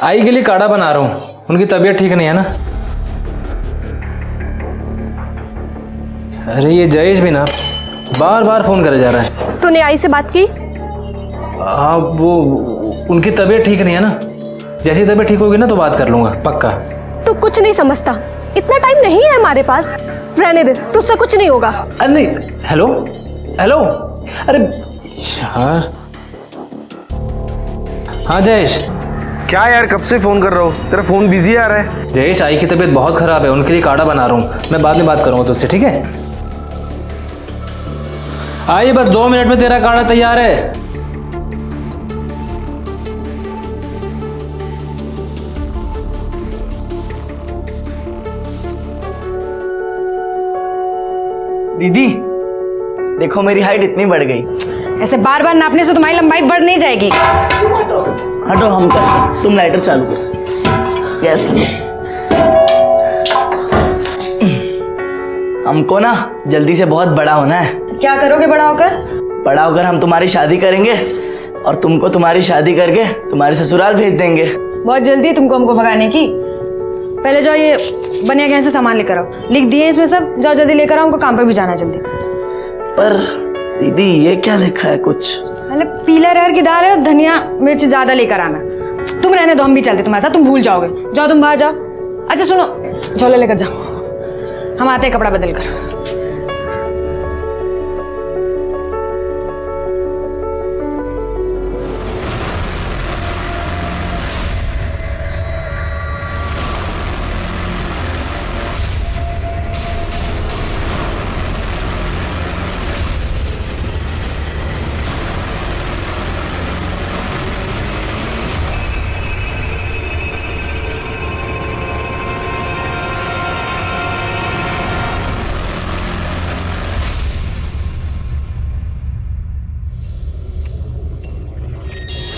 आई के लिए काढ़ा बना रहा हूँ, उनकी तबीयत ठीक नहीं है ना। अरे ये जयेश भी ना बार बार फोन करे जा रहा है। तूने आई से बात की? हाँ वो उनकी तबीयत ठीक नहीं है ना, जैसी तबीयत ठीक होगी ना तो बात कर लूंगा पक्का। तू कुछ नहीं समझता, इतना टाइम नहीं है हमारे पास, रहने दे, तुझसे कुछ नहीं होगा। अरे नहीं, हेलो हेलो, अरे यार। हाँ जयेश। क्या यार, कब से फोन कर रहा हूँ, तेरा फोन बिजी आ रहा है। जयेश आई की तबीयत बहुत खराब है, उनके लिए काढ़ा बना रहा हूँ, मैं बाद में बात करूँगा तुझसे, ठीक है? आई बस 2 मिनट में तेरा काढ़ा तैयार है। दीदी देखो मेरी हाइट इतनी बढ़ गई। ऐसे बार बार नापने से तुम्हारी लंबाई बढ़ नहीं जाएगी। हटो, हम कर, तुम लाइटर चालू करो, गैस चालू। हमको ना जल्दी से बहुत बड़ा होना है। क्या करोगे बड़ा होकर? बड़ा होकर हम तुम्हारी शादी करेंगे और तुमको तुम्हारी शादी करके तुम्हारे ससुराल भेज देंगे। बहुत जल्दी है तुमको हमको भगाने की। पहले जाओ ये बनिया गहन से सामान लेकर आओ, लिख दिए इसमें सब, जाओ जल्दी लेकर आओ, हमको काम पर भी जाना है जल्दी। पर दीदी ये क्या लिखा है कुछ? पहले पीला अरहर की दाल है और धनिया मिर्च ज्यादा लेकर आना। तुम रहने दो, हम भी चलते तुम्हारे साथ, तुम भूल जाओगे। जाओ तुम बाहर जाओ। अच्छा सुनो, झोला लेकर जाओ, हम आते हैं कपड़ा बदल कर।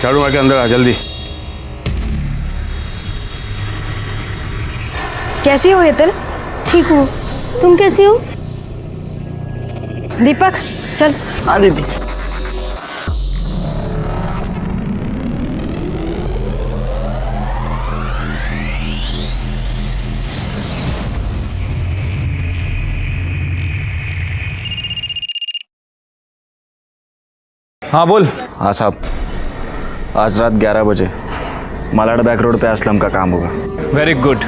झाड़ू मार के अंदर आ जल्दी। कैसी हो हेतल? ठीक हूँ, तुम कैसी हो? दीपक चल। हाँ दीदी। हाँ बोल। हाँ साहब, आज रात 11 बजे मालाड बैक रोड पे असलम का काम होगा। Very good.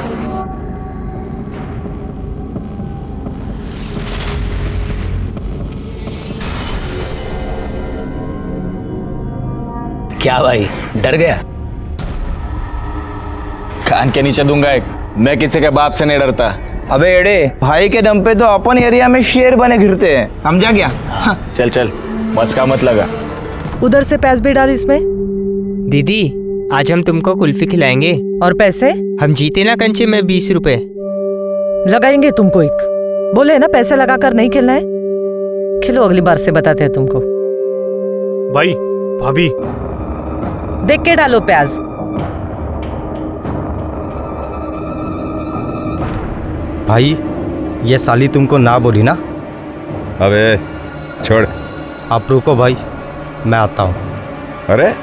क्या भाई, डर गया? कान के नीचे दूंगा एक, मैं किसी के बाप से नहीं डरता। अबे एड़े, भाई के दम पे तो अपन एरिया में शेर बने घिरते हैं, समझा क्या? चल चल, मस्का मत लगा। उधर से पैस भी डाल इसमें। दीदी आज हम तुमको कुल्फी खिलाएंगे। और पैसे? हम जीते ना कंचे में 20 रुपए लगाएंगे तुमको एक। बोले ना पैसे लगाकर नहीं खेलना है, खिलो, अगली बार से बताते हैं तुमको। भाई भाभी देख के डालो प्याज। भाई ये साली तुमको ना बोली ना? अबे छोड़। आप रुको भाई, मैं आता हूँ। अरे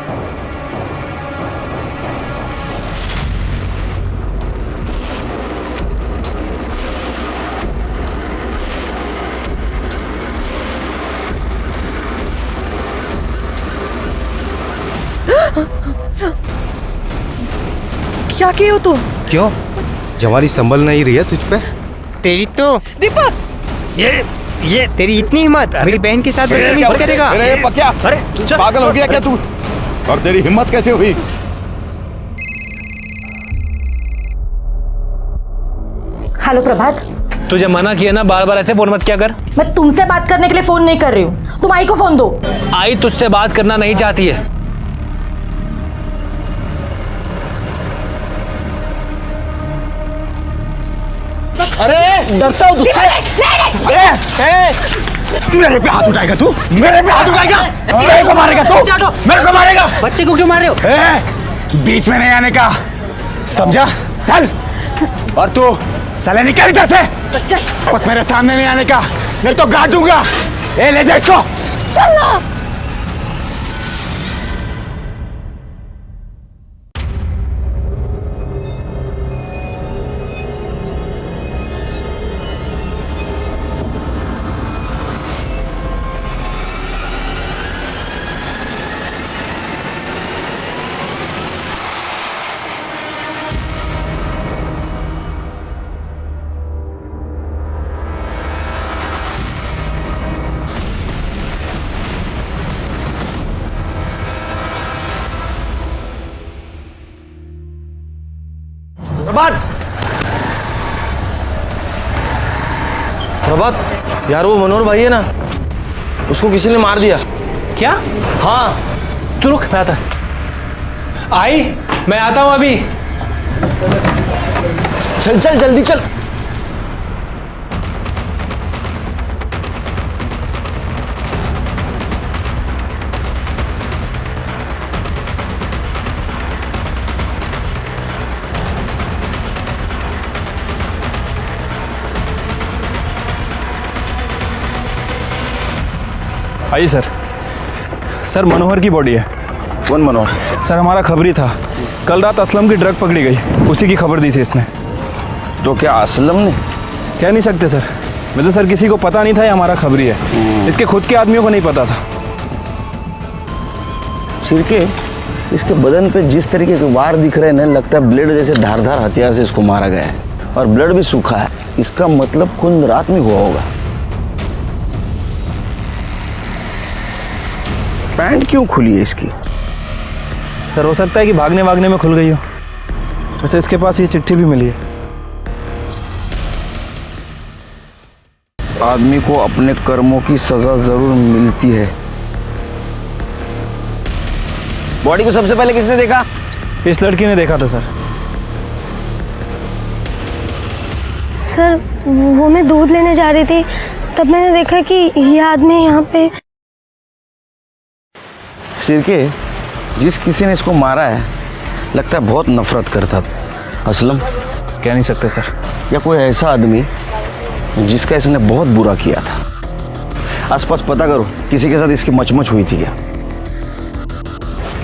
क्या किए हो तुम? क्यों, जवानी संभल नहीं रही है तुझ पे? तेरी तो दीपक, ये तेरी इतनी हिम्मत, अपनी बहन के साथ बदतमीजी करेगा? अरे पक्या, अरे पागल हो गया क्या तू? और तेरी हिम्मत कैसे हुई? हेलो प्रभात। तुझे मना किया ना, बार बार ऐसे फोन मत किया कर। मैं तुमसे बात करने के लिए फोन नहीं कर रही हूँ, तुम आई को फोन दो। आई तुझसे बात करना नहीं चाहती है। अरे डरता हूँ तुझसे। मेरे पे हाथ उठाएगा तू? मेरे पे हाथ उठाएगा? मेरे को मारेगा तू? मेरे को मारेगा? बच्चे को क्यों मार रहे हो? बीच में नहीं आने का, समझा? चल। और तू साले निकल इधर से, बस मेरे सामने नहीं आने का, नहीं तो गाड़ दूंगा। ए ले जा इसको। चल ना। प्रभात, प्रभात, यार वो मनोहर भाई है ना, उसको किसी ने मार दिया। क्या? हाँ। तू रुक, मैं आता। आई, मैं आता हूँ अभी। चल चल जल्दी चल। आइए सर। सर मनोहर की बॉडी है। कौन मनोहर? सर हमारा खबरी था, कल रात असलम की ड्रग पकड़ी गई, उसी की खबर दी थी इसने। तो क्या असलम ने? कह नहीं सकते सर, वैसे सर किसी को पता नहीं था ये हमारा खबरी है, इसके खुद के आदमियों को नहीं पता था। सिरके, इसके बदन पे जिस तरीके के वार दिख रहे हैं ना, लगता है ब्लेड जैसे धारदार हथियार से इसको मारा गया है, और ब्लड भी सूखा है। इसका मतलब खून रात में हुआ होगा। पैंट क्यों खुली है इसकी? सर हो सकता है कि भागने वागने में खुल गई हो। वैसे इसके पास ये चिट्ठी भी मिली है। आदमी को अपने कर्मों की सजा जरूर मिलती है। बॉडी को सबसे पहले किसने देखा? इस लड़की ने देखा था सर। सर वो मैं दूध लेने जा रही थी, तब मैंने देखा कि ये आदमी यहाँ पे। सिरके, जिस किसी ने इसको मारा है, लगता है बहुत नफरत करता था। असलम? कह नहीं सकते सर। या कोई ऐसा आदमी जिसका इसने बहुत बुरा किया था। आसपास पता करो, किसी के साथ इसकी मचमच हुई थी क्या?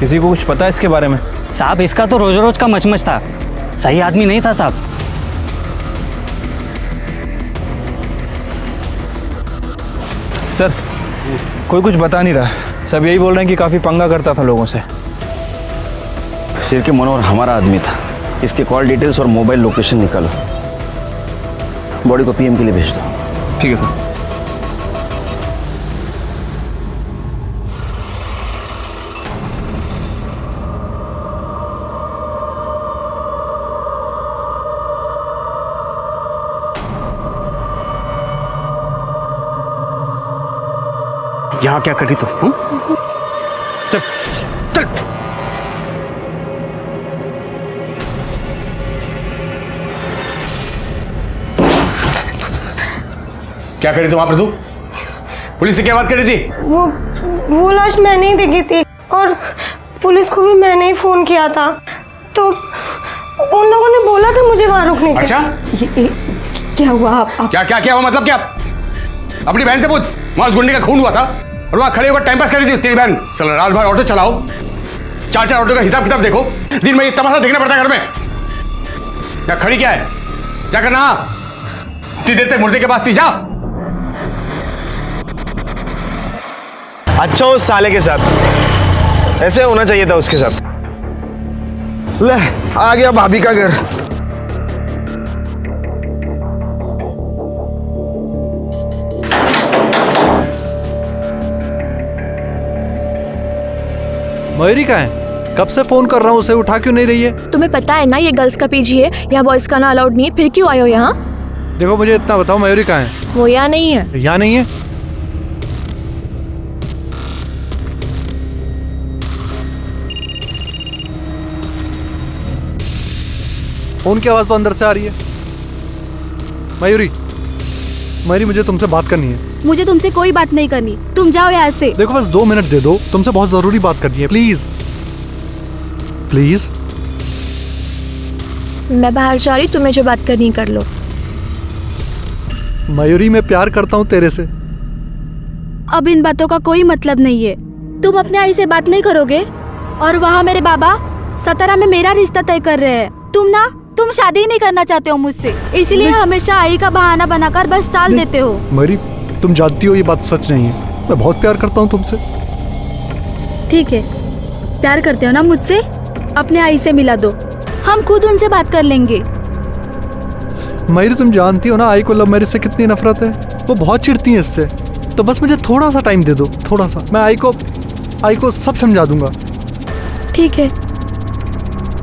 किसी को कुछ पता है इसके बारे में? साहब इसका तो रोज रोज का मचमच था, सही आदमी नहीं था साहब। सर कोई कुछ बता नहीं रहा, सब यही बोल रहे हैं कि काफ़ी पंगा करता था लोगों से। सिरके, मनोहर हमारा आदमी था। इसके कॉल डिटेल्स और मोबाइल लोकेशन निकालो, बॉडी को पीएम के लिए भेज दो। ठीक है सर। यहाँ क्या करी तो? चल चल। क्या करी तुम वहां पर? तू पुलिस से क्या बात करी थी? वो लाश मैंने ही देखी थी, और पुलिस को भी मैंने ही फोन किया था, तो उन लोगों ने बोला था मुझे वहां रुकने के। अच्छा, क्या हुआ? आप क्या हुआ? मतलब क्या? अपनी बहन से पूछ, वहां उस गुंडे का खून हुआ था और वहां खड़े होकर टाइम पास कर रही थी तेरी बहन। चल रात भर ऑटो चलाओ, 4-4 ऑटो का हिसाब किताब देखो, दिन में ये तमाशा देखना पड़ता है घर में। क्या खड़ी क्या है? जाकर नहा, इतनी देर तक मुर्दे के पास थी, जा। अच्छा उस साले के साथ ऐसे होना चाहिए था उसके साथ। ले आ गया भाभी का घर। मयूरी कहाँ है? कब से फोन कर रहा हूँ, उसे उठा क्यों नहीं रही है? तुम्हें पता है ना ये गर्ल्स का पीजी है, यहाँ बॉयज का ना अलाउड नहीं है, फिर क्यों आए हो यहाँ? देखो मुझे इतना बताओ, मयूरी कहाँ है? वो यहाँ नहीं है। यहाँ नहीं है? फोन की आवाज तो अंदर से आ रही है। मयूरी, मयूरी मुझे तुमसे बात करनी है। मुझे तुमसे कोई बात नहीं करनी, तुम जाओ यहाँ से। देखो बस 2 मिनट दे दो, तुमसे बहुत जरूरी बात करनी है, प्लीज प्लीज। मैं बाहर जा रही, तुम्हें जो बात करनी कर लो। मयूरी मैं प्यार करता हूँ तेरे से। अब इन बातों का कोई मतलब नहीं है। तुम अपने आई से बात नहीं करोगे, और वहाँ मेरे बाबा सतारा में मेरा रिश्ता तय कर रहे हैं। तुम शादी नहीं करना चाहते हो मुझसे, इसलिए हमेशा आई का बहाना बनाकर बस टाल देते हो। मयूरी तुम जानती हो ये बात सच नहीं है, मैं बहुत प्यार करता हूँ तुमसे। ठीक है, प्यार करते हो ना मुझसे, अपने आई से मिला दो, हम खुद उनसे बात कर लेंगे। मयूरी तुम जानती हो ना आई को लव मैरिज से कितनी नफरत है, वो बहुत चिढ़ती है इससे। तो बस मुझे थोड़ा सा टाइम दे दो, थोड़ा सा, मैं आई को सब समझा दूंगा। ठीक है,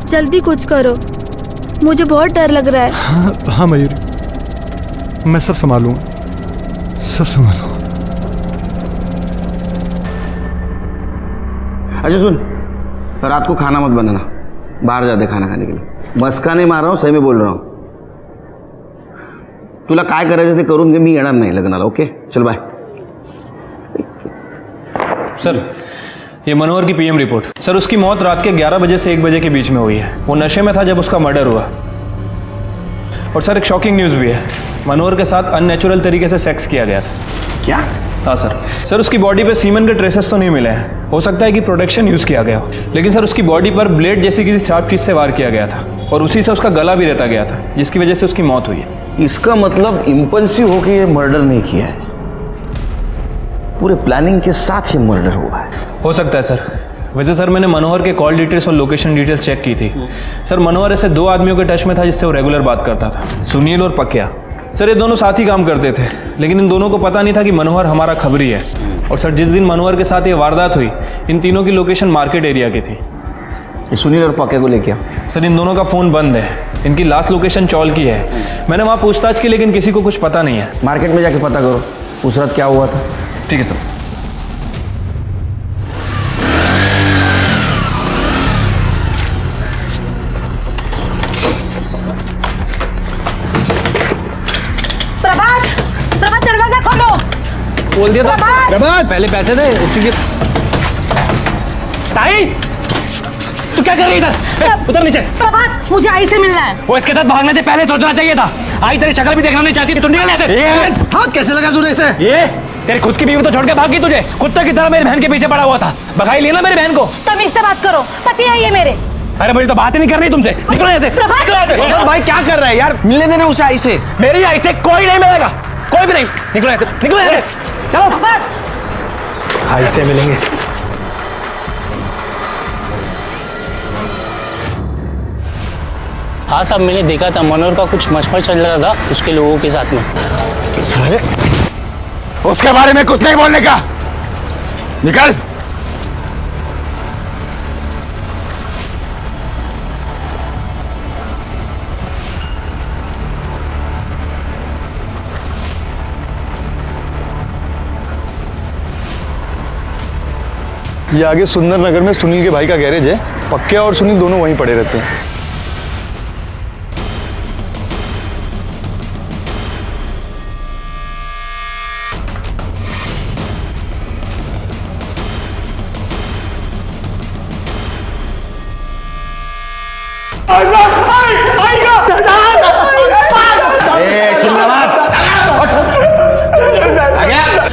जल्दी कुछ करो, मुझे बहुत डर लग रहा है। हाँ मयूरी, मैं सब संभालूंगा, सब संभालूंगा। अच्छा सुन, रात को खाना मत बनाना, बाहर जाते खाना खाने के लिए। मस्का नहीं मार रहा हूँ, सही में बोल रहा हूँ। तुला काय करायचं ते करून घे, मी येणार नाही लग्नाला. ओके चल बाय. सर ये मनोहर की पीएम रिपोर्ट। सर उसकी मौत रात के 11 बजे से 1 बजे के बीच में हुई है। वो नशे में था जब उसका मर्डर हुआ। और सर एक शॉकिंग न्यूज़ भी है, मनोहर के साथ अननेचुरल तरीके से सेक्स किया गया था। क्या? हाँ सर उसकी बॉडी पे सीमन के ट्रेसेस तो नहीं मिले हैं, हो सकता है कि प्रोटेक्शन यूज़ किया गया हो, लेकिन सर उसकी बॉडी पर ब्लेड जैसी किसी शार्प चीज़ से वार किया गया था और उसी से उसका गला भी रेता गया था, जिसकी वजह से उसकी मौत हुई है। इसका मतलब इम्पल्सिव होकर ये मर्डर नहीं किया है, पूरे प्लानिंग के साथ ही मर्डर हुआ है। हो सकता है सर। वैसे सर मैंने मनोहर के कॉल डिटेल्स और लोकेशन डिटेल्स चेक की थी। सर मनोहर ऐसे 2 आदमियों के टच में था जिससे वो रेगुलर बात करता था, सुनील और पक्या। सर ये दोनों साथ ही काम करते थे, लेकिन इन दोनों को पता नहीं था कि मनोहर हमारा खबरी है। और सर जिस दिन मनोहर के साथ ये वारदात हुई, इन तीनों की लोकेशन मार्केट एरिया की थी। ये सुनील और पक्या को लेके आओ। सर इन दोनों का फ़ोन बंद है, इनकी लास्ट लोकेशन चौल की है। मैंने वहाँ पूछताछ की, लेकिन किसी को कुछ पता नहीं है। मार्केट में जाके पता करो उस रात क्या हुआ था। ठीक है सर। प्रभात दरवाजा खोलो। बोल दिया था प्रभात! पहले पैसे दे उसी के। ताई तू क्या कर रही इधर? उतर नीचे। प्रभात मुझे आई से मिलना है। वो इसके साथ भागने से पहले सोचना चाहिए था। आई तेरी शक्ल भी देखना नहीं चाहती थी, तू निकल ऐसे। हाथ कैसे लगा तूने इसे? ये तेरी खुद की बीवी तो छोड़ के भागी, तुझे कुत्ते की तरह मेरी बहन के पीछे पड़ा हुआ था। भगाई लिया ना मेरी बहन को। तुम इससे बात करो, पति है ये मेरे। अरे मुझे तो बात ही नहीं करनी तुमसे। निकलो ऐसे। भाई क्या कर रहा है यार, मिलने देना उसे आई से। मेरी आई से कोई नहीं मिलेगा, कोई भी नहीं। निकलो ऐसे, निकलो ऐसे। चलो आई से मिलेंगे। हाँ साहब, मैंने देखा था मनोहर का कुछ मशमश चल रहा था उसके लोगों के साथ में। साले उसके बारे में कुछ नहीं बोलने का, निकल। ये आगे सुंदर नगर में सुनील के भाई का गैरेज है। पक्या और सुनील दोनों वहीं पड़े रहते हैं।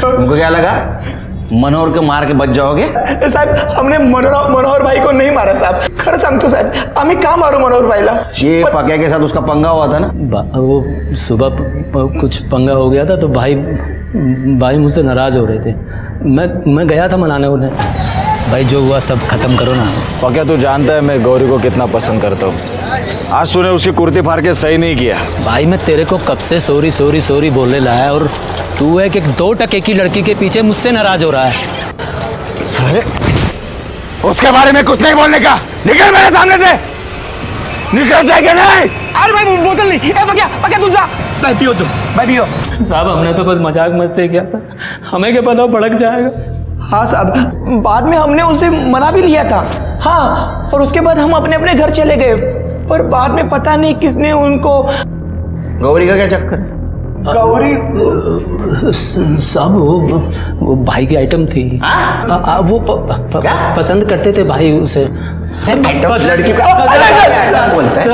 तुमको क्या लगा मनोहर के मार के बच जाओगे? साहेब हमने मनोहर भाई को नहीं मारा साहब, खरं सांगतो साहेब, आम्ही का मारू मनोहर भाईला? ये पक्या के साथ उसका पंगा हुआ था ना? वो सुबह कुछ पंगा हो गया था तो भाई मुझसे नाराज हो रहे थे। मैं गया था मनाने उन्हें। भाई जो हुआ सब खत्म करो ना। पक्या तू जानता है मैं गौरी को कितना पसंद करता हूँ। आज तूने उसकी कुर्ती फाड़ के सही नहीं किया। भाई मैं तेरे को कब से सॉरी सॉरी सॉरी बोलने लाया और तू एक 2 टके की लड़की के पीछे मुझसे नाराज हो रहा है। साले उसके बारे में कुछ नहीं बोलने का, निकल मेरे सामने से। निकल जाएगा नहीं। अरे भाई बोतल नहीं। ए पक्या तू जा। भाई पियो तुम, भाई पियो। साहब हमने तो बस मजाक मस्ती किया था, हमें क्या पता भड़क जाएगा। हाँ साहब, बाद में हमने उनसे मना भी लिया था। हाँ, और उसके बाद हम अपने अपने घर चले गए, पर बाद में पता नहीं किसने उनको। गौरी का क्या चक्कर है? गौरी साहब वो भाई की आइटम थी। वो पसंद करते थे भाई उसे। लड़की बोलता है।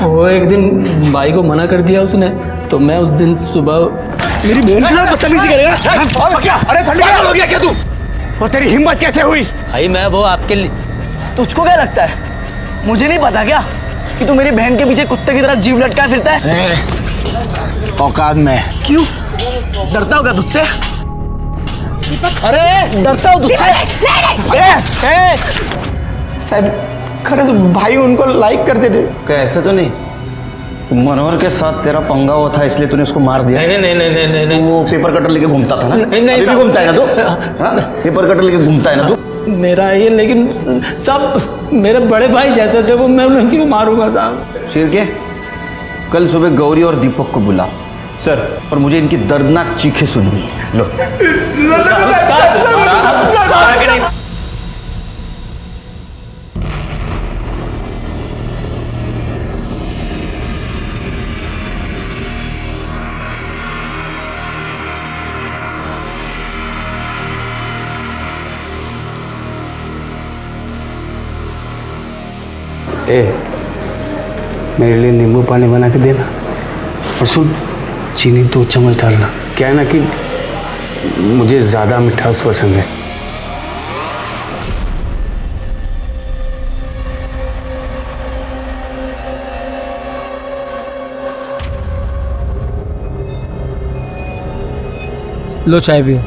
वो एक दिन भाई को मना कर दिया उसने, तो मैं उस दिन सुबह मेरी बहन के साथ बदतमीजी करेगा? अरे ठंडी हो गया क्या तू? और तेरी हिम्मत कैसे हुई? भाई मैं वो आपके लिए। तुझको क्या लगता है मुझे नहीं पता क्या कि तू मेरी बहन के पीछे कुत्ते की तरह जीव लटका फिरता है? औकात में। क्यों डरता होगा तुझसे? अरे डरता हो तुझसे? साहब खरंच भाई उनको लाइक करते थे। क्या ऐसा तो नहीं? मनोहर के साथ तेरा पंगा हुआ था इसलिए तूने उसको मार दिया? नहीं नहीं नहीं नहीं नहीं नहीं वो पेपर कटर लेके घूमता था ना? नहीं, अभी भी साहब। घूमता है ना तू? हाँ? पेपर कटर लेके घूमता है ना तू? मेरा ये, लेकिन सब मेरे बड़े भाई जैसे थे वो, मैं उनकी को मारूंगा साहब। शेर के कल सुबह गौरी और दीपक को बुला सर। और मुझे इनकी दर्दनाक चीखें सुननी है। लो मेरे लिए नींबू पानी बना के देना, और सुन चीनी 2 चम्मच डालना। क्या है ना कि मुझे ज़्यादा मिठास पसंद है। लो चाय पियो।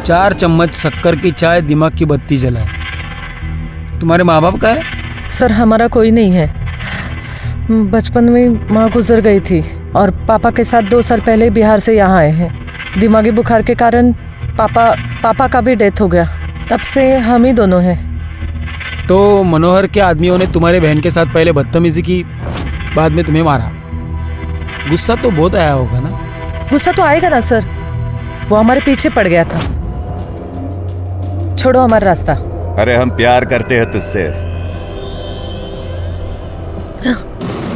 4 चम्मच शक्कर की चाय दिमाग की बत्ती जलाए। तुम्हारे माँ बाप का है? सर हमारा कोई नहीं है। बचपन में माँ गुजर गई थी और पापा के साथ 2 साल पहले बिहार से यहाँ आए हैं। दिमागी बुखार के कारण पापा का भी डेथ हो गया। तब से हम ही दोनों हैं। तो मनोहर के आदमियों ने तुम्हारे बहन के साथ पहले बदतमीजी की, बाद में तुम्हें मारा। गुस्सा तो बहुत आया होगा ना? गुस्सा तो आएगा ना सर, वो हमारे पीछे पड़ गया था। छोड़ो हमारा रास्ता। अरे हम प्यार करते हैं तुझसे।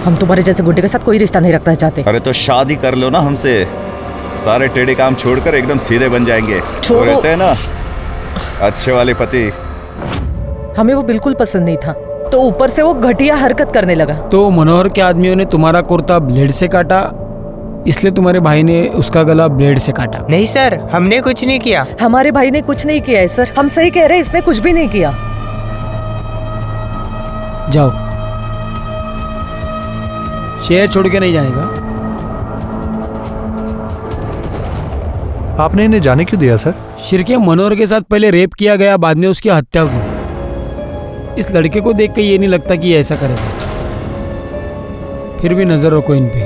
हम तुम्हारे जैसे गुंडे के साथ कोई रिश्ता नहीं रखना चाहते। अरे तो शादी कर लो ना हमसे, सारे टेढ़े काम छोड़कर एकदम सीधे बन जाएंगे। छोड़ो। वो रहते हैं ना अच्छे वाले पति। हमें वो बिल्कुल पसंद नहीं था, तो ऊपर से वो घटिया हरकत करने लगा। तो मनोहर के आदमियों ने तुम्हारा कुर्ता ब्लेड से काटा, इसलिए तुम्हारे भाई ने उसका गला ब्लेड से काटा। नहीं सर, हमने कुछ नहीं किया। हमारे भाई ने कुछ नहीं किया है सर, हम सही कह रहे हैं, इसने कुछ भी नहीं किया। जाओ, शहर छोड़ के नहीं जाने का। आपने इन्हें जाने क्यों दिया सर? शिरके मनोहर के साथ पहले रेप किया गया, बाद में उसकी हत्या की। इस लड़के को देख के ये नहीं लगता कि ये ऐसा करेगा। फिर भी नजर रखो इन पे।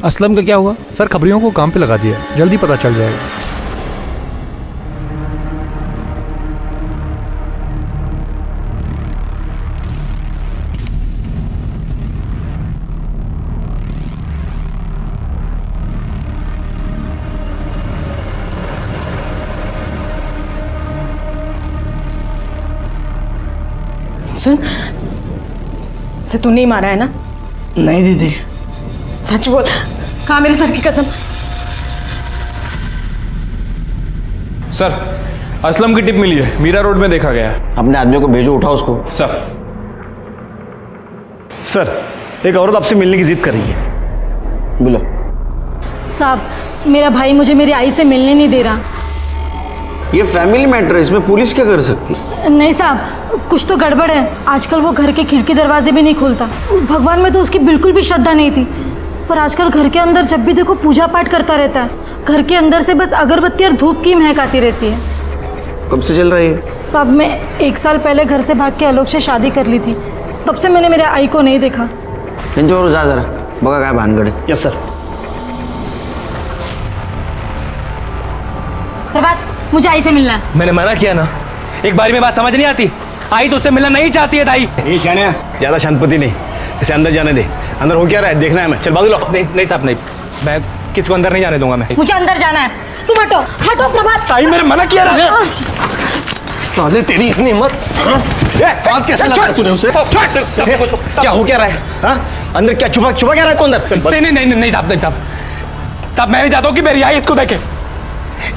असलम का क्या हुआ? सर खबरियों को काम पे लगा दिया, जल्दी पता चल जाएगा। सुन, से तू नहीं मारा है ना? नहीं दीदी। सच बोल, कहाँ मेरे सर की कसम। सर असलम की टिप मिली है, मीरा रोड में देखा गया है। अपने आदमियों को भेजो, उठाओ उसको। सर एक औरत आपसे मिलने की जिद कर रही है। बोलो। साहब, मेरा भाई मुझे मेरी आई से मिलने नहीं दे रहा। ये फैमिली मैटर है, इसमें पुलिस क्या कर सकती है? नहीं साहब, कुछ तो गड़बड़ है। आजकल वो घर के खिड़की दरवाजे भी नहीं खोलता। भगवान में तो उसकी बिल्कुल भी श्रद्धा नहीं थी, पर आजकल घर के अंदर जब भी देखो पूजा पाठ करता रहता है। घर के अंदर से बस अगरबत्ती और धूप की महक आती रहती है। कब से चल रही है? साहब, मैं 1 साल पहले घर से भाग के आलोक से शादी कर ली थी, तब से मैंने मेरे आई को नहीं देखा। और जा जरा, बगा क्या भानगढ़। Yes sir. प्रभात, मुझे आई से मिलना है। मैंने मना किया ना, एक बारी में बात समझ नहीं आती। आई तो उससे मिलना नहीं चाहती है दाई। ये शानिया ज्यादा शांतपति नहीं, इसे अंदर जाने दे। अंदर हो क्या रहा है देखना है, मैं चल बाजू लो। नहीं साहब नहीं, मैं किसको अंदर नहीं जाने दूंगा। मैं मुझे अंदर जाना है। तुम हटो हटो प्रभात। ताई मेरे मना किया रहा। साले तेरी इतनी हिम्मत, बात कैसे लगा तूने उसे? क्या हो क्या रहा है? हाँ? अंदर क्या छुपा क्या रहा है तू अंदर? नहीं साहब, नहीं साहब, साहब मैं नहीं चाहता हूँ कि मेरी आई इसको देखे।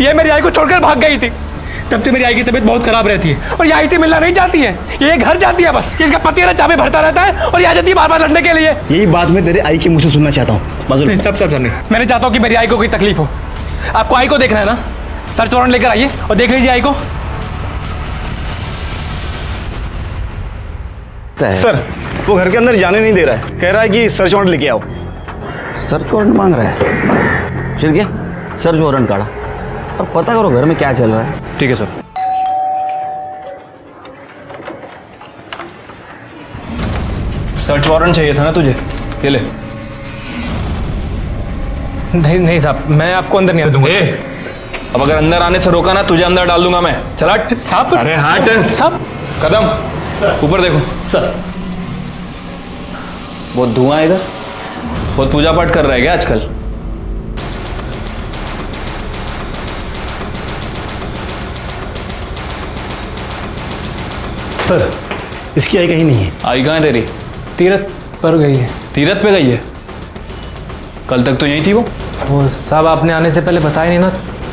ये मेरी आई को छोड़कर भाग गई थी, तब से मेरी आई की तबीयत बहुत खराब रहती है और ये आई से मिलना नहीं चाहती है। ये घर जाती है बस, इसका पति है ना चाबे भरता रहता है और ये आ जाती है बार बार लड़ने के लिए। यही बात मैं तेरे आई के मुंह से सुनना चाहता हूँ। नहीं सब नहीं, मैं नहीं चाहता हूँ कि मेरी आई को कोई तकलीफ हो। आपको आई को देखना है ना, सर्च वारंट लेकर आइए और देख लीजिए आई को। सर वो घर के अंदर जाने नहीं दे रहा है, कह रहा है कि सर्च वारंट लेके आओ। सर्च वारंट मांग रहा है? शिरके सर्च वारंट काढ़ा और पता करो घर में क्या चल रहा है। ठीक है सर। सर्च वारंट चाहिए था ना तुझे, ये ले। नहीं नहीं साहब, मैं आपको अंदर नहीं आने दूंगा। अब अगर अंदर आने से रोका ना, तुझे अंदर डाल दूंगा मैं। चला साहब। अरे हट साहब। कदम ऊपर देखो सर। बहुत धुआं है इधर। बहुत पूजा पाठ कर रहा है क्या आजकल? सर, इसकी आई कहीं नहीं है। आई कहाँ है तेरी? तीरथ पर गई है। तीरथ पे गई है? कल तक तो यहीं थी वो साहब आपने आने से पहले बताया नहीं ना,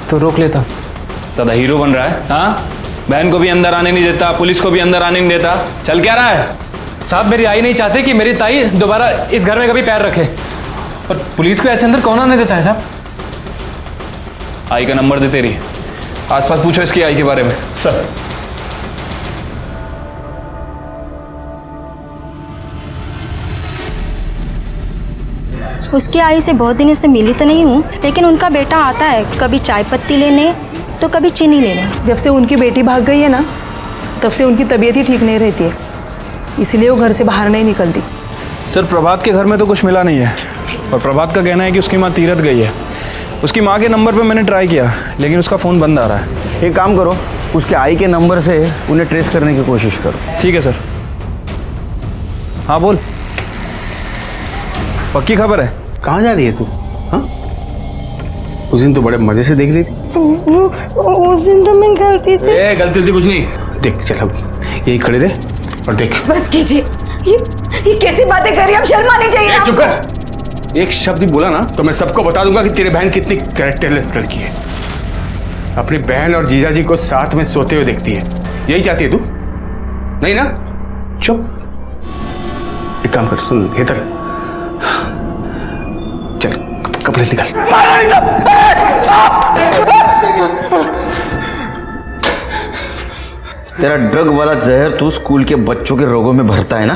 तो रोक लेता। दादा हीरो बन रहा है। हाँ, बहन को भी अंदर आने नहीं देता, पुलिस को भी अंदर आने नहीं देता। चल क्या रहा है? साहब मेरी आई नहीं चाहती कि मेरी ताई दोबारा इस घर में कभी पैर रखे, और पुलिस को ऐसे अंदर कौन आने देता है साहब? आई का नंबर दे तेरी, आसपास पूछो इसकी आई के बारे में। सर। उसकी आई से बहुत दिनों से मिली तो नहीं हूँ, लेकिन उनका बेटा आता है कभी चाय पत्ती लेने तो कभी चीनी लेने। जब से उनकी बेटी भाग गई है ना, तब से उनकी तबीयत ही ठीक नहीं रहती है, इसलिए वो घर से बाहर नहीं निकलती। सर प्रभात के घर में तो कुछ मिला नहीं है, और प्रभात का कहना है कि उसकी माँ तीरथ गई है। उसकी माँ के नंबर पे मैंने ट्राई किया, लेकिन उसका फ़ोन बंद आ रहा है। एक काम करो, उसके आई के नंबर से उन्हें ट्रेस करने की कोशिश करो। ठीक है सर। हाँ बोल, पक्की खबर है? कहाँ जा रही है तू? हाँ, उस दिन तो बड़े मजे से देख रही थी। उस दिन तो मैं गलती से। गलती कुछ नहीं, देख चल अब यही खड़े रहे और देख। बस कीजिए, ये कैसी बातें कर रही हैं? अब शर्म आनी चाहिए। चुप कर। एक शब्द भी बोला ना तो मैं सबको बता दूंगा कि तेरी बहन कितनी कैरेक्टरलेस लड़की है। अपनी बहन और जीजाजी को साथ में सोते हुए देखती है, यही चाहती है तू? नहीं ना? चुप। एक काम कर, सुन हेतर, चल कपड़े निकाल। तेरा ड्रग वाला जहर तू स्कूल के बच्चों के रोगों में भरता है ना?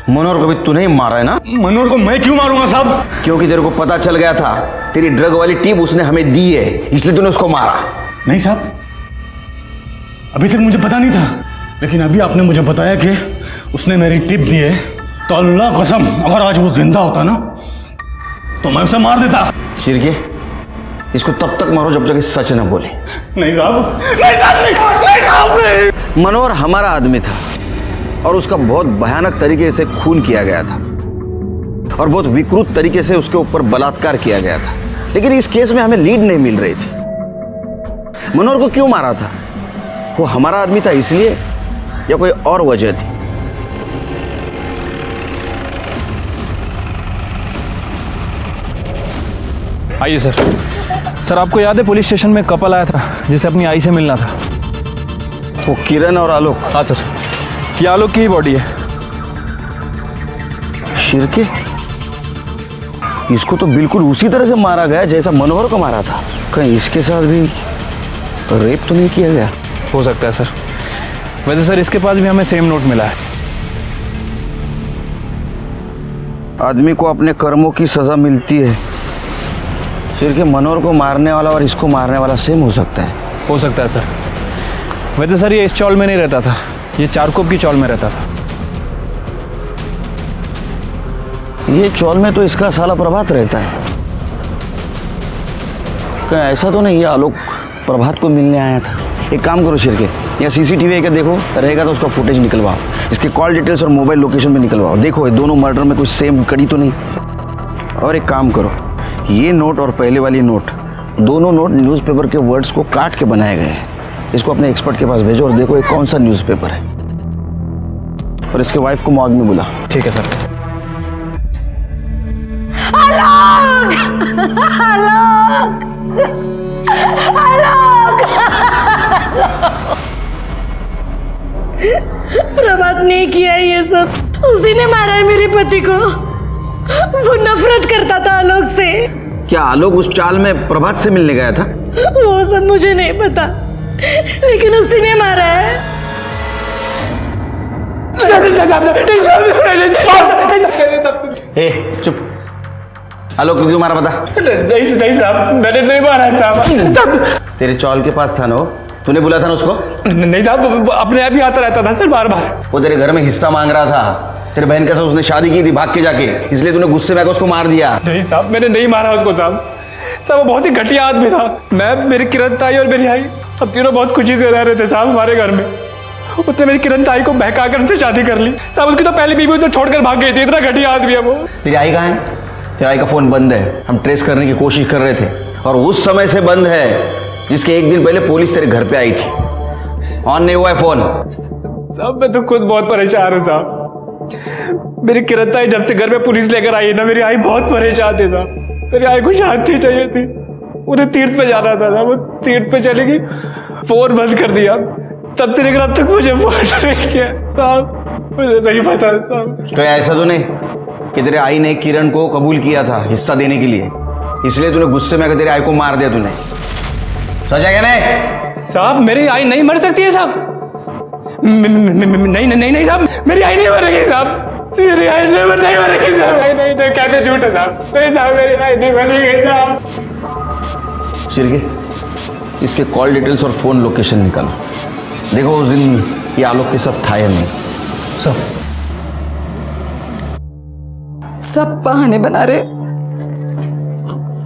मनोहर को भी तूने ही मारा है ना? मनोहर को मैं क्यों मारूंगा साहब? क्योंकि तेरे को पता चल गया था तेरी ड्रग वाली टिप उसने हमें दी है, इसलिए तूने उसको मारा। नहीं साहब, अभी तक मुझे पता नहीं था, लेकिन अभी आपने मुझे बताया कि उसने मेरी टिप दी है, तो अल्लाह कसम अगर आज वो जिंदा होता ना तो मैं उसे मार देता। शिरके, इसको तब तक मारो जब तक ये सच न बोले। नहीं साहब, नहीं साहब, नहीं साहब, नहीं। मनोहर हमारा आदमी था और उसका बहुत भयानक तरीके से खून किया गया था और बहुत विकृत तरीके से उसके ऊपर बलात्कार किया गया था, लेकिन इस केस में हमें लीड नहीं मिल रही थी। मनोहर को क्यों मारा था? वो हमारा आदमी था इसलिए या कोई और वजह थी? आइए सर। सर आपको याद है पुलिस स्टेशन में कपल आया था जिसे अपनी आई से मिलना था? वो किरण और आलोक? हाँ सर, ये आलोक की ही बॉडी है। शिरके, इसको तो बिल्कुल उसी तरह से मारा गया जैसा मनोहर को मारा था। कहीं इसके साथ भी रेप तो नहीं किया गया? हो सकता है सर। वैसे सर इसके पास भी हमें सेम नोट मिला है। आदमी को अपने कर्मों की सजा मिलती है। शिरके, मनोहर को मारने वाला और इसको मारने वाला सेम हो सकता है? हो सकता है सर। वैसे सर ये इस चौल में नहीं रहता था, ये चारकोप की चौल में रहता था। ये चौल में तो इसका साला प्रभात रहता है। कहीं ऐसा तो नहीं ये आलोक प्रभात को मिलने आया था? एक काम करो शिरके, या सीसीटीवी का देखो, रहेगा तो उसका फुटेज निकलवाओ, इसके कॉल डिटेल्स और मोबाइल लोकेशन भी निकलवाओ। देखो ये दोनों मर्डर में कुछ सेम कड़ी तो नहीं। और एक काम करो, ये नोट और पहले वाली नोट, दोनों नोट न्यूज़पेपर के वर्ड्स को काट के बनाए गए हैं। इसको अपने एक्सपर्ट के पास भेजो और देखो ये कौन सा न्यूज़पेपर है, और इसके वाइफ को मॉर्ग में बुला। ठीक है सर। आलोक! आलोक! आलोक! प्रभात ने किया ये सब, उसी ने मारा है मेरे पति को। वो नफरत करता था आलोक से। क्या आलोक उस चाल में प्रभात से मिलने गया था? वो सब मुझे नहीं पता, लेकिन उसी ने मारा है। ए, चुप। आलोक को क्यों मारा बता? नहीं साहब, मैंने नहीं मारा साहब। तेरे चौल के पास था ना तूने बुलाया था ना उसको? नहीं साहब, वो अपने आप ही आता रहता था सर बार बार। वो तेरे घर में हिस्सा मांग रहा था। तेरे बहन के साथ उसने शादी की थी भाग के जाके, इसलिए तूने गुस्से में आकर उसको मार दिया। नहीं साहब, मैंने नहीं मारा उसको साहब। वो बहुत ही घटिया आदमी था। मैं, मेरी किरण ताई और मेरी आई, हम तीनों बहुत खुशी से रह रहे थे साहब हमारे घर में। उसने मेरी किरण ताई को बहका कर उनसे शादी कर ली साहब। उसकी तो पहली बीवी तो छोड़कर भाग गई थी। इतना घटिया आदमी है वो। तेरी आई कहाँ है? तेरी आई का फोन बंद है। हम ट्रेस करने की कोशिश कर रहे थे और उस समय से बंद है जिसके एक दिन पहले पुलिस तेरे घर पे आई थी। ऑन नहीं हुआ है फोन। साहब मैं तो खुद बहुत परेशान हूँ साहब। मेरी किरण ताई जब से घर में पुलिस लेकर आई ना, मेरी आई बहुत परेशान थी साहब। मेरी आई को शांति चाहिए थी। उन्हें तीर्थ पे जाना था साहब। वो तीर्थ पे चली गई, फोन बंद कर दिया। तब से लेकर अब तक मुझे फोन नहीं किया साहब। मुझे नहीं पता साहब। तो ऐसा तो नहीं कि तेरे आई ने किरण को कबूल किया था हिस्सा देने के लिए, इसलिए तूने गुस्से में आकर तेरे आई को मार दिया तूने? सच है क्या नहीं? साहब मेरी आई नहीं मर सकती है साहब। नहीं नहीं नहीं साहब, मेरी आई नहीं मरेगी साहब। मेरी आई नहीं मरेगी साहब। नहीं कहते झूठ है साहब। नहीं साहब, मेरी आई नहीं मरेगी साहब। शिरके, इसके कॉल डिटेल्स और फोन लोकेशन निकालो। देखो उस दिन ये आलोक के साथ था या नहीं। सब बहाने बना रहे,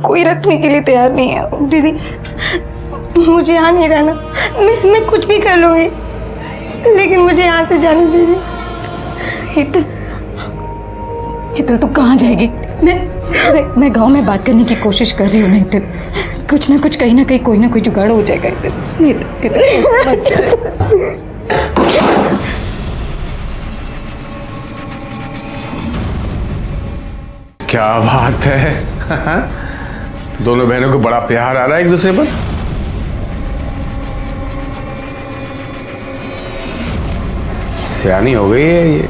कोई रखने के लिए तैयार नहीं है। दीदी मुझे यहाँ नहीं रहना, मैं कुछ भी कर लूँगी, लेकिन मुझे यहाँ से जाने दीजिए। हितल तू कहाँ जाएगी? मैं गांव में बात करने की कोशिश कर रही हूँ ना हितल। कुछ ना कुछ, कहीं ना कहीं कोई ना कोई जुगाड़ हो जाएगा हितल। क्या बात है। दोनों बहनों को बड़ा प्यार आ रहा है एक दूसरे पर। सियानी हो गई है ये,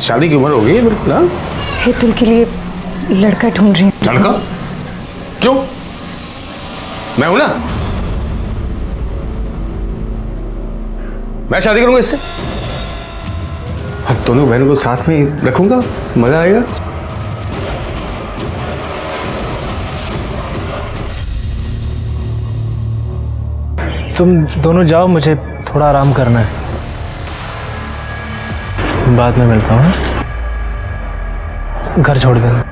शादी की उम्र हो गई है बिल्कुल। हाँ, हितल के लिए लड़का ढूंढ रही हूँ। लड़का? क्यों? मैं हूं ना, मैं शादी करूंगा इससे और दोनों बहनों को साथ में रखूंगा, मजा आएगा। तुम दोनों जाओ, मुझे थोड़ा आराम करना है। बाद में मिलता हूँ। घर छोड़ देना।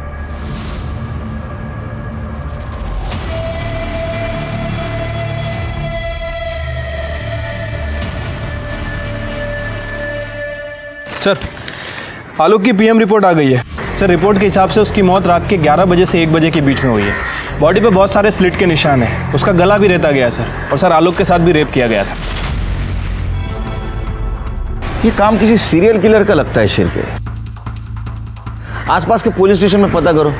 सर, आलोक की पीएम रिपोर्ट आ गई है। सर, रिपोर्ट के हिसाब से उसकी मौत रात के 11 बजे से 1 बजे के बीच में हुई है। बॉडी पे बहुत सारे स्लिट के निशान हैं। उसका गला भी रेता गया सर। और सर, आलोक के साथ भी रेप किया गया था। ये काम किसी सीरियल किलर का लगता है शिरके। आसपास के पुलिस स्टेशन में पता करो,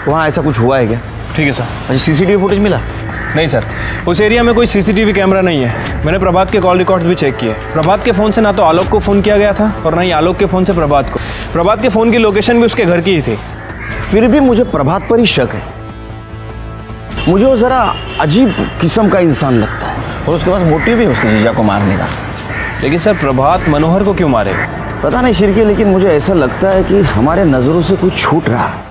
वहाँ ऐसा कुछ हुआ है क्या? ठीक है सर। अच्छा, सीसीटीवी फुटेज मिला? नहीं सर, उस एरिया में कोई सीसीटीवी कैमरा नहीं है। मैंने प्रभात के कॉल रिकॉर्ड्स भी चेक किए। प्रभात के फ़ोन से ना तो आलोक को फ़ोन किया गया था और ना ही आलोक के फ़ोन से प्रभात को। प्रभात के फ़ोन की लोकेशन भी उसके घर की ही थी। फिर भी मुझे प्रभात पर ही शक है। मुझे वो ज़रा अजीब किस्म का इंसान लगता है और उसके पास मोटिव भी है उसके जीजा को मारने का। लेकिन सर, प्रभात मनोहर को क्यों मारेगा? पता नहीं शिरके, लेकिन मुझे ऐसा लगता है कि हमारे नज़रों से कुछ छूट रहा है।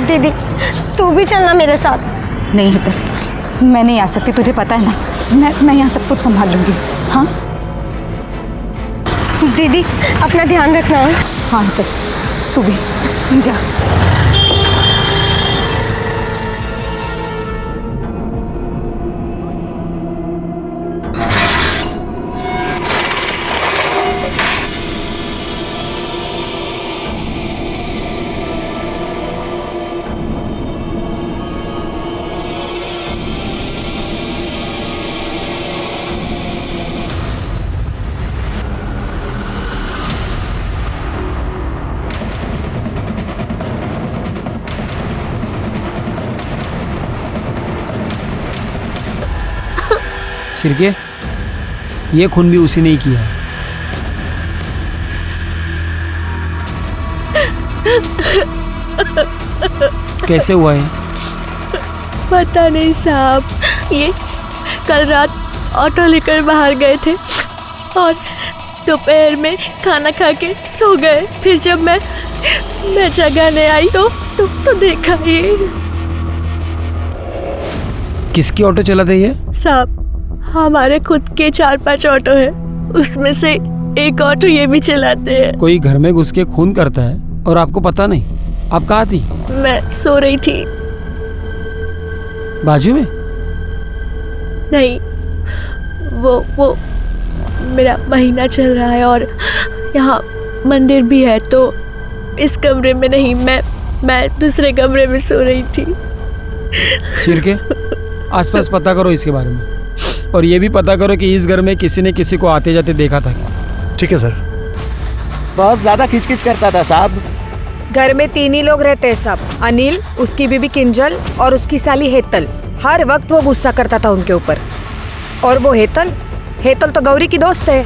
दीदी तू भी चलना मेरे साथ। नहीं हितल, मैं नहीं आ सकती, तुझे पता है ना। मैं यहाँ सब कुछ संभाल लूंगी। हाँ दीदी अपना ध्यान रखना। हाँ हितल, तू भी जा। शिरके, ये खून भी उसी ने ही किया। कैसे हुआ है? पता नहीं साहब, ये कल रात ऑटो लेकर बाहर गए थे और दोपहर में खाना खा के सो गए। फिर जब मैं जगाने आई तो देखा ये। किसकी ऑटो चलाते ये? साहब हमारे खुद के 4-5 ऑटो है, उसमें से एक ऑटो ये भी चलाते हैं। कोई घर में घुस के खून करता है और आपको पता नहीं? आप कहाँ थी? मैं सो रही थी। बाजू में? नहीं, वो मेरा महीना चल रहा है और यहाँ मंदिर भी है, तो इस कमरे में नहीं, मैं दूसरे कमरे में सो रही थी। छिरके, आसपास पता करो इसके बारे में, और ये भी पता करो कि इस घर में किसी ने किसी को आते जाते देखा था क्या? ठीक है सर। बहुत ज्यादा खिचखिच करता था साहब। घर में 3 ही लोग रहते हैं साहब, अनिल, उसकी बीबी किंजल और उसकी साली हेतल। हर वक्त वो गुस्सा करता था उनके ऊपर। और वो हेतल तो गौरी की दोस्त है।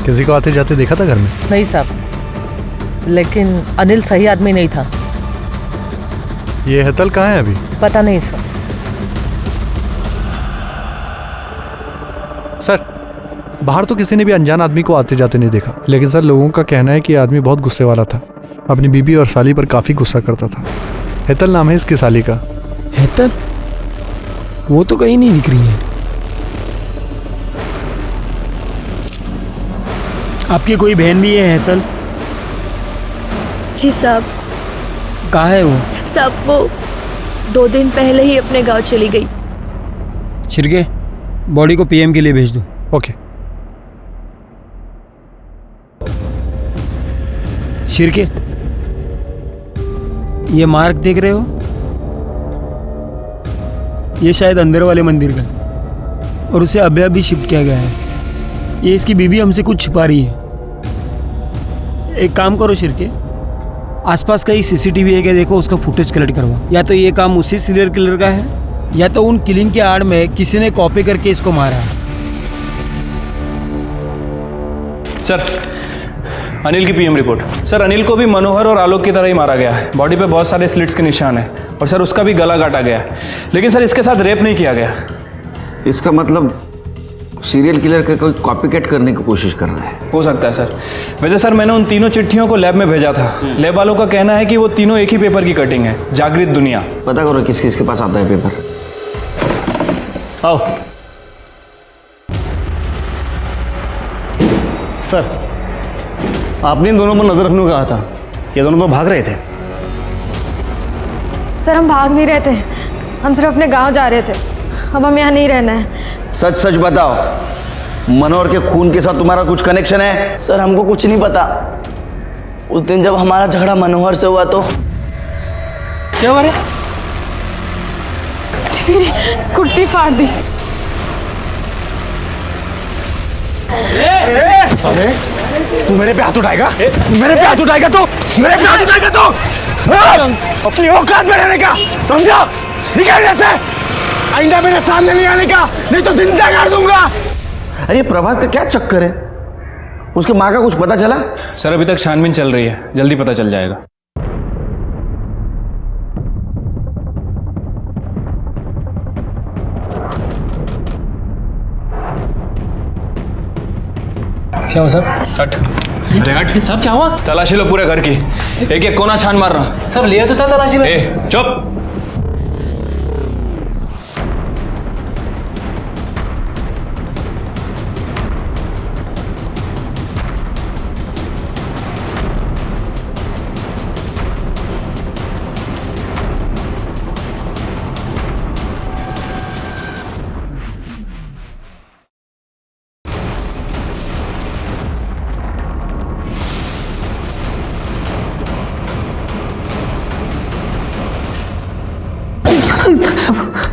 किसी को आते जाते देखा था घर में? नहीं साहब, लेकिन अनिल सही आदमी नहीं था। ये हेतल कहाँ है अभी? पता नहीं सर। सर, बाहर तो किसी ने भी अनजान आदमी को आते जाते नहीं देखा, लेकिन सर लोगों का कहना है कि ये आदमी बहुत गुस्से वाला था, अपनी बीबी और साली पर काफी गुस्सा करता था। हेतल नाम है इसकी साली का। हेतल? वो तो कहीं नहीं दिख रही है। आपकी कोई बहन भी है हेतल? जी साहब। कहाँ है वो? साहब वो 2 दिन पहले ही अपने गांव चली गई। छिरके, बॉडी को पीएम के लिए भेज दो। ओके। छिरके, ये मार्क देख रहे हो? ये शायद अंदर वाले मंदिर का है और उसे अभी अभी शिफ्ट किया गया है। ये इसकी बीबी हमसे कुछ छिपा रही है। एक काम करो छिरके, आसपास कहीं सीसीटीवी है क्या देखो, उसका फुटेज कलेक्ट करवाओ। या तो ये काम उसी सीरियल किलर का है या तो उन किलिंग के आड़ में किसी ने कॉपी करके इसको मारा है। सर, अनिल की पीएम रिपोर्ट। सर, अनिल को भी मनोहर और आलोक की तरह ही मारा गया है। बॉडी पे बहुत सारे स्लिट्स के निशान हैं और सर उसका भी गला काटा गया है, लेकिन सर इसके साथ रेप नहीं किया गया। इसका मतलब सीरियल किलर का कोई कॉपी कैट करने की कोशिश कर रहा है। हो सकता है सर। वैसे सर मैंने उन तीनों चिट्ठियों को लैब में भेजा था। लैब वालों का कहना है कि वो तीनों एक ही पेपर की कटिंग है, जागृत दुनिया। पता करो किस किसके पास आता है पेपर। आओ सर, आपने इन दोनों पर नजर रखने को कहा था। ये दोनों तो भाग रहे थे। सर हम भाग नहीं रहे थे, हम सिर्फ अपने गांव जा रहे थे। अब हम यहाँ नहीं रहना है। सच सच बताओ, मनोहर के खून के साथ तुम्हारा कुछ कनेक्शन है? सर हमको कुछ नहीं पता। उस दिन जब हमारा झगड़ा मनोहर से हुआ तो क्या हुआ रे? कुर्ती फाड़ दी। अरे तू मेरे पे हाथ उठाएगा? मेरे पे हाथ उठाएगा तो? मेरे पे हाथ उठाएगा तो? अपनी औकात में रहने का समझा? निकल यहाँ से, आइंदा मेरे सामने नहीं आने का, नहीं तो जिंदा कर दूंगा। अरे प्रभात का क्या चक्कर है? उसके माँ का कुछ पता चला? सर अभी तक छानबीन चल रही है, जल्दी पता चल जाएगा। क्या हुआ सब? हट। अरे हट सब, क्या हुआ? तलाशी लो पूरे घर की, एक एक कोना छान मारना। सब लिया तो था तलाशी में। चुप।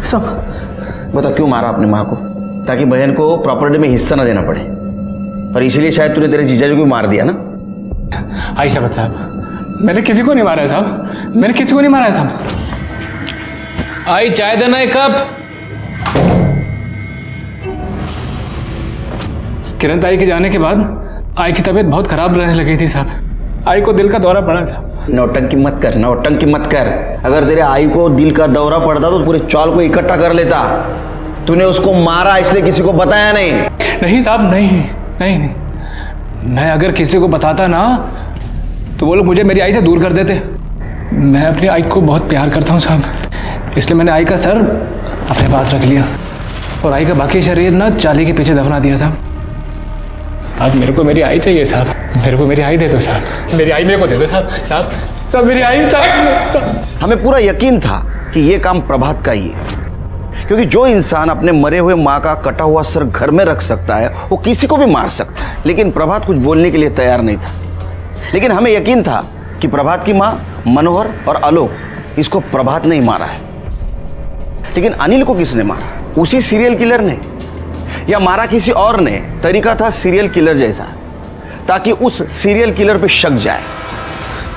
सब बता क्यों मारा अपनी माँ को? ताकि बहन को प्रॉपर्टी में हिस्सा ना देना पड़े, और इसीलिए शायद तूने तेरे जीजाजी को मार दिया ना? आई शपथ साहब, मैंने किसी को नहीं मारा है साहब, मैंने किसी को नहीं मारा है साहब। आई चाय देना एक कप। किरण ताई के जाने के बाद आई की तबीयत बहुत खराब रहने लगी थी साहब। आई को दिल का दौरा पड़ा साहब। नौटंकी मत कर, नौटंकी मत कर। अगर तेरे आई को दिल का दौरा पड़ता तो पूरे चौल को इकट्ठा कर लेता। तूने उसको मारा इसलिए किसी को बताया नहीं? नहीं साहब, नहीं। मैं अगर किसी को बताता ना तो वो लोग मुझे मेरी आई से दूर कर देते। मैं अपनी आई को बहुत प्यार करता हूँ साहब, इसलिए मैंने आई का सर अपने पास रख लिया और आई का बाकी शरीर ना चाली के पीछे दफना दिया साहब। अब मेरे को मेरी आई चाहिए साहब, मेरे को मेरी आई दे दो साहब, मेरी आई मेरे को दे दो साहब, मेरी आई साहब। हमें पूरा यकीन था कि ये काम प्रभात का ही है, क्योंकि जो इंसान अपने मरे हुए माँ का कटा हुआ सर घर में रख सकता है वो किसी को भी मार सकता है। लेकिन प्रभात कुछ बोलने के लिए तैयार नहीं था। लेकिन हमें यकीन था कि प्रभात की माँ मनोहर और आलोक, इसको प्रभात ने ही मारा है। लेकिन अनिल को किसने मारा? उसी सीरियल किलर ने, या मारा किसी और ने? तरीका था सीरियल किलर जैसा, ताकि उस सीरियल किलर पे शक जाए।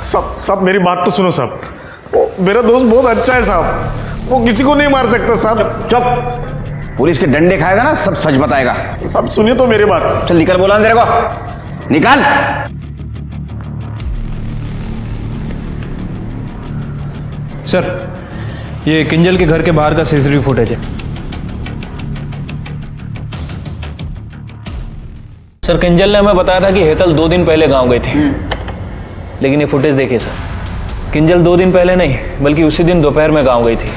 सब मेरी बात तो सुनो साहब, मेरा दोस्त बहुत अच्छा है साहब, वो किसी को नहीं मार सकता साहब। चुप। पुलिस के डंडे खाएगा ना, सब सच बताएगा। सब सुनिए तो मेरी बात। चल निकल, बोला तेरे को, निकाल। सर, ये किंजल के घर के बाहर का सीसीटीवी फुटेज है। सर, किंजल ने हमें बताया था कि हेतल 2 दिन पहले गांव गई थी, लेकिन ये फुटेज देखिए सर, किंजल 2 दिन पहले नहीं बल्कि उसी दिन दोपहर में गांव गई थी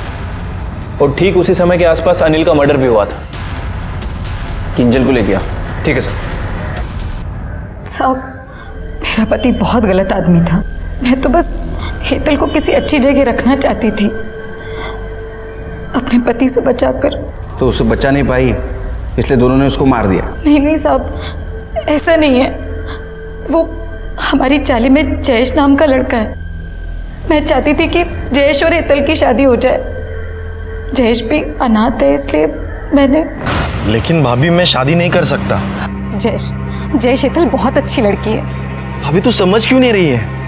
और ठीक उसी समय के आसपास अनिल का मर्डर भी हुआ था। किंजल को ले गया। ठीक है सर। साहब, मेरा पति बहुत गलत आदमी था। मैं तो बस हेतल को किसी अच्छी जगह रखना चाहती थी, अपने पति से बचाकर। तो उसे बचा नहीं पाई, इसलिए दोनों ने उसको मार दिया। नहीं साहब, ऐसा नहीं है। वो हमारी चाली में जयेश नाम का लड़का है। मैं चाहती थी कि जयेश और हेतल की शादी हो जाए। जयेश भी अनाथ है, इसलिए मैंने। लेकिन भाभी, मैं शादी नहीं कर सकता। जयेश हेतल बहुत अच्छी लड़की है। भाभी, तू समझ क्यों नहीं रही है?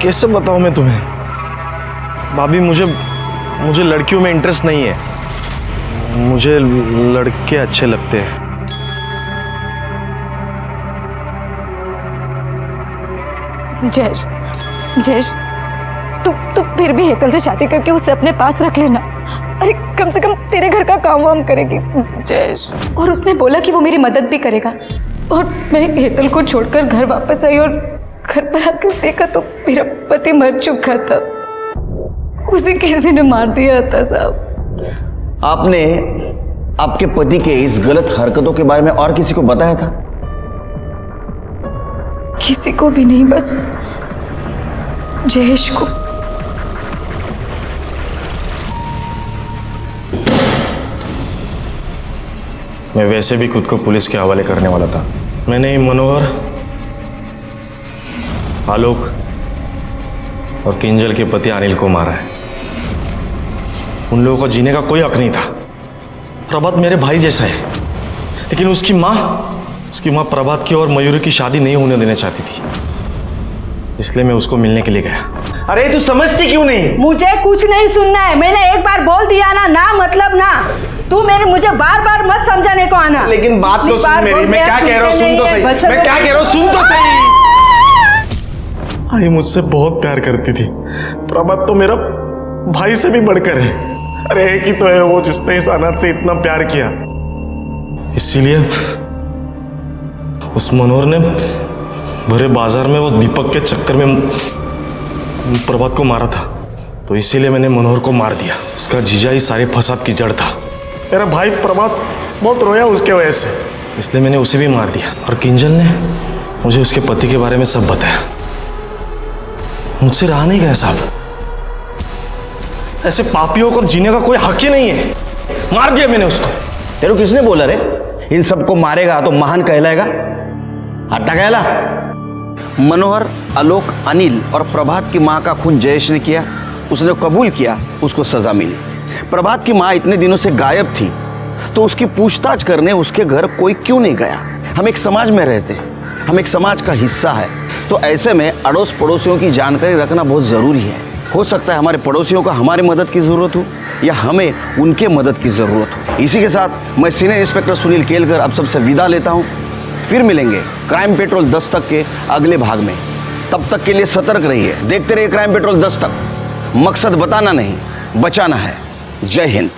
कैसे बताऊं मैं तुम्हें? भाभी, मुझे लड़कियों में इंटरेस्ट नहीं है, मुझे लड़के अच्छे लगते हैं। जयेश, तू फिर भी हेतल से शादी करके उसे अपने पास रख लेना। अरे कम से कम तेरे घर का काम वाम करेगी जयेश। और उसने बोला कि वो मेरी मदद भी करेगा। और मैं हेतल को छोड़कर घर वापस आई और घर पर आकर देखा तो मेरा पति मर चुका था। उसे किसी ने मार दिया था साहब। आपने आपके पति के इस गलत हरकतों के बारे में और किसी को बताया था? किसी को भी नहीं, बस जयेश को। मैं वैसे भी खुद को पुलिस के हवाले करने वाला था। मैंने मनोहर, आलोक और किंजल के पति अनिल को मारा है। उन लोगों को जीने का कोई हक नहीं था। प्रभात मेरे भाई जैसा है, लेकिन उसकी माँ प्रभात की और मयूरी की शादी नहीं होने देना चाहती थी, इसलिए मैं उसको मिलने के लिए गया। अरे तू समझती क्यों नहीं? मुझे कुछ नहीं सुनना है। मैंने एक बार बोल दिया ना मतलब ना। तू मुझे बार बार मत समझाने को आना। लेकिन बात तो सुन मेरी, मैं क्या कह रहा हूँ सुन तो सही। मैं क्या कह रहा हूँ सुन तो सही। आई मुझसे बहुत प्यार करती थी। प्रभात तो मेरा भाई से भी बढ़कर है। अरे एक ही तो है वो जिसने इस अनाथ से इतना प्यार किया। इसीलिए उस मनोहर ने भरे बाजार में उस दीपक के चक्कर में प्रभात को मारा था। तो इसीलिए मैंने मनोहर को मार दिया। उसका जीजा ही सारे फसाद की जड़ था। मेरा भाई प्रभात बहुत रोया उसके वजह से, इसलिए मैंने उसे भी मार दिया। और किंजल ने मुझे उसके पति के बारे में सब बताया। मुझसे रहा नहीं गया साहब। ऐसे पापियों को जीने का कोई हक ही नहीं है। मार दिया मैंने उसको। तेरे किसने बोला रे इन सबको मारेगा तो महान कहलाएगा? हट्टा कहला। मनोहर, आलोक, अनिल और प्रभात की माँ का खून जयेश ने किया। उसने कबूल किया, उसको सजा मिली। प्रभात की माँ इतने दिनों से गायब थी, तो उसकी पूछताछ करने उसके घर कोई क्यों नहीं गया? हम एक समाज में रहते हैं, हम एक समाज का हिस्सा है, तो ऐसे में अड़ोस पड़ोसियों की जानकारी रखना बहुत ज़रूरी है। हो सकता है हमारे पड़ोसियों को हमारी मदद की ज़रूरत हो या हमें उनके मदद की ज़रूरत हो। इसी के साथ मैं सीनियर इंस्पेक्टर सुनील केलकर अब सबसे विदा लेता हूँ। फिर मिलेंगे क्राइम पेट्रोल 10 तक के अगले भाग में। तब तक के लिए सतर्क रहिए, देखते रहिए क्राइम पेट्रोल 10 तक। मकसद बताना नहीं, बचाना है। जय हिंद।